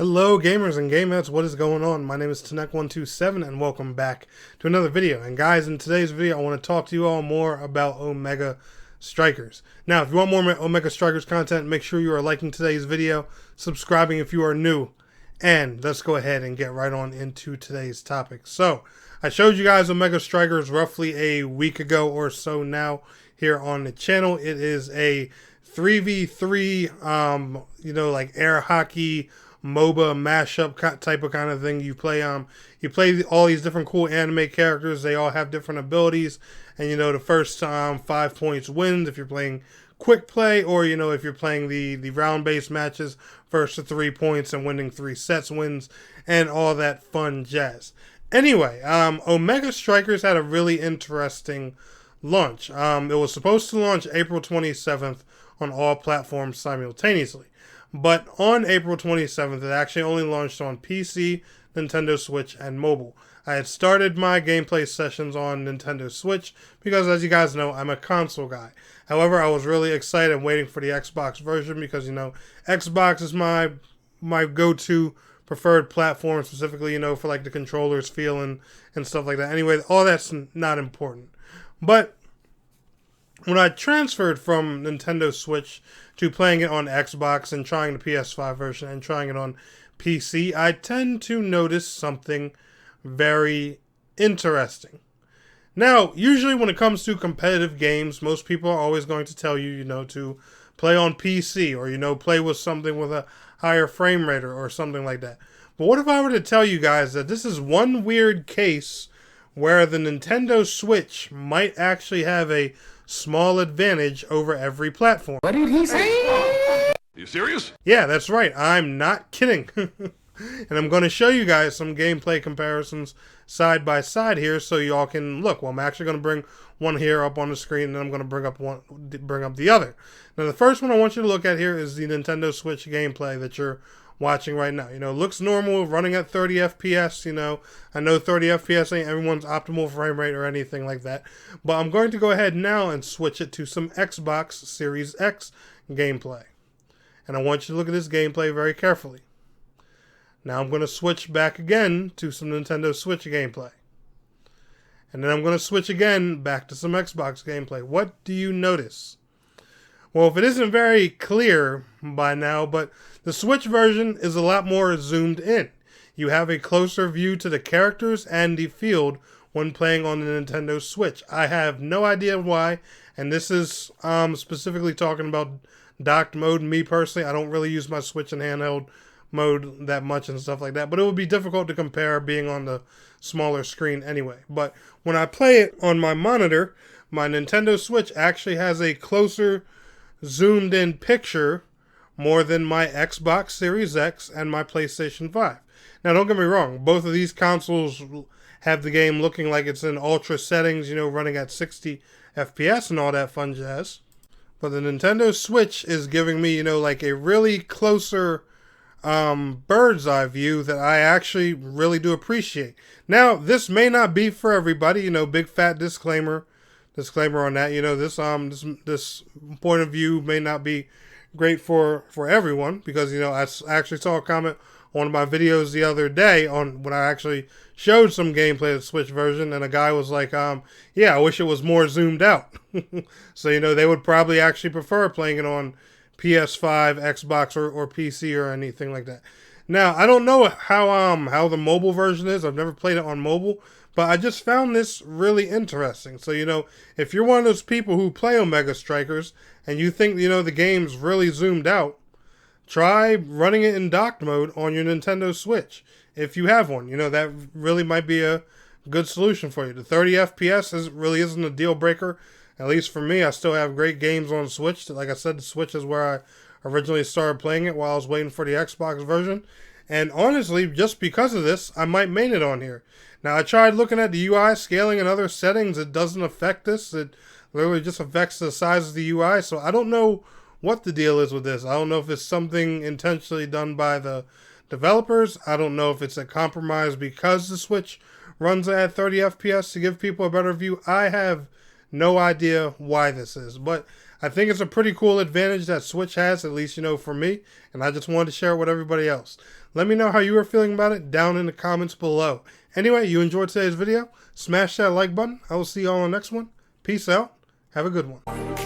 Hello gamers and gamettes, what is going on? My name is Tanek127 and welcome back to another video. And guys, in today's video I want to talk to you all more about Omega Strikers. Now, if you want more Omega Strikers content, make sure you are liking today's video, subscribing if you are new, and let's go ahead and get right on into today's topic. So, I showed you guys Omega Strikers roughly a week ago or so now here on the channel. It is a 3v3, like air hockey, MOBA mashup type of kind of thing. You play all these different cool anime characters. They all have different abilities, and the first 5 points wins if you're playing quick play, or if you're playing the round based matches, first to 3 points and winning 3 sets wins, and all that fun jazz. Anyway, Omega Strikers had a really interesting launch. It was supposed to launch April 27th on all platforms simultaneously. But on April 27th, it actually only launched on PC, Nintendo Switch, and mobile. I had started my gameplay sessions on Nintendo Switch because, as you guys know, I'm a console guy. However, I was really excited and waiting for the Xbox version because, Xbox is my go-to preferred platform, specifically, for like the controller's feel and stuff like that. Anyway, all that's not important. But when I transferred from Nintendo Switch to playing it on Xbox and trying the PS5 version and trying it on PC, I tend to notice something very interesting. Now, usually when it comes to competitive games, most people are always going to tell you, to play on PC or, play with something with a higher frame rate or something like that. But what if I were to tell you guys that this is one weird case where the Nintendo Switch might actually have a small advantage over every platform? What did he say? Are you serious? Yeah, that's right. I'm not kidding. And I'm going to show you guys some gameplay comparisons side by side here so y'all can look. Well, I'm actually going to bring one here up on the screen, and then I'm going to bring up the other. Now, the first one I want you to look at here is the Nintendo Switch gameplay that you're watching right now. It looks normal, running at 30 FPS, I know 30 FPS ain't everyone's optimal frame rate or anything like that, but I'm going to go ahead now and switch it to some Xbox Series X gameplay. And I want you to look at this gameplay very carefully. Now I'm going to switch back again to some Nintendo Switch gameplay. And then I'm going to switch again back to some Xbox gameplay. What do you notice? Well, if it isn't very clear by now, but the Switch version is a lot more zoomed in. You have a closer view to the characters and the field when playing on the Nintendo Switch. I have no idea why, and this is specifically talking about docked mode. Me personally, I don't really use my Switch in handheld mode that much and stuff like that, but it would be difficult to compare being on the smaller screen anyway. But when I play it on my monitor, my Nintendo Switch actually has a closer zoomed in picture more than my Xbox Series X and my PlayStation 5. Now, don't get me wrong, both of these consoles have the game looking like it's in ultra settings, running at 60 FPS and all that fun jazz. But the Nintendo Switch is giving me, like a really closer bird's eye view that I actually really do appreciate. Now, this may not be for everybody, big fat disclaimer on that. This point of view may not be great for everyone, because I actually saw a comment on one of my videos the other day on when I actually showed some gameplay of the Switch version, and a guy was like, yeah, I wish it was more zoomed out. So they would probably actually prefer playing it on PS5, Xbox, or PC or anything like that. Now, I don't know how the mobile version is. I've never played it on mobile, but I just found this really interesting. So, if you're one of those people who play Omega Strikers and you think, the game's really zoomed out, try running it in docked mode on your Nintendo Switch. If you have one, that really might be a good solution for you. The 30 FPS really isn't a deal breaker. At least for me, I still have great games on Switch. Like I said, the Switch is where I originally started playing it while I was waiting for the Xbox version. And honestly, just because of this, I might main it on here. Now, I tried looking at the UI scaling and other settings. It doesn't affect this. It literally just affects the size of the UI. So I don't know what the deal is with this. I don't know if it's something intentionally done by the developers. I don't know if it's a compromise because the Switch runs at 30 FPS to give people a better view. I have No idea why this is, but I think it's a pretty cool advantage that Switch has, at least, for me, and I just wanted to share it with everybody else. Let me know how you were feeling about it down in the comments below. Anyway, you enjoyed today's video, smash that like button. I will see you all on the next one. Peace out. Have a good one.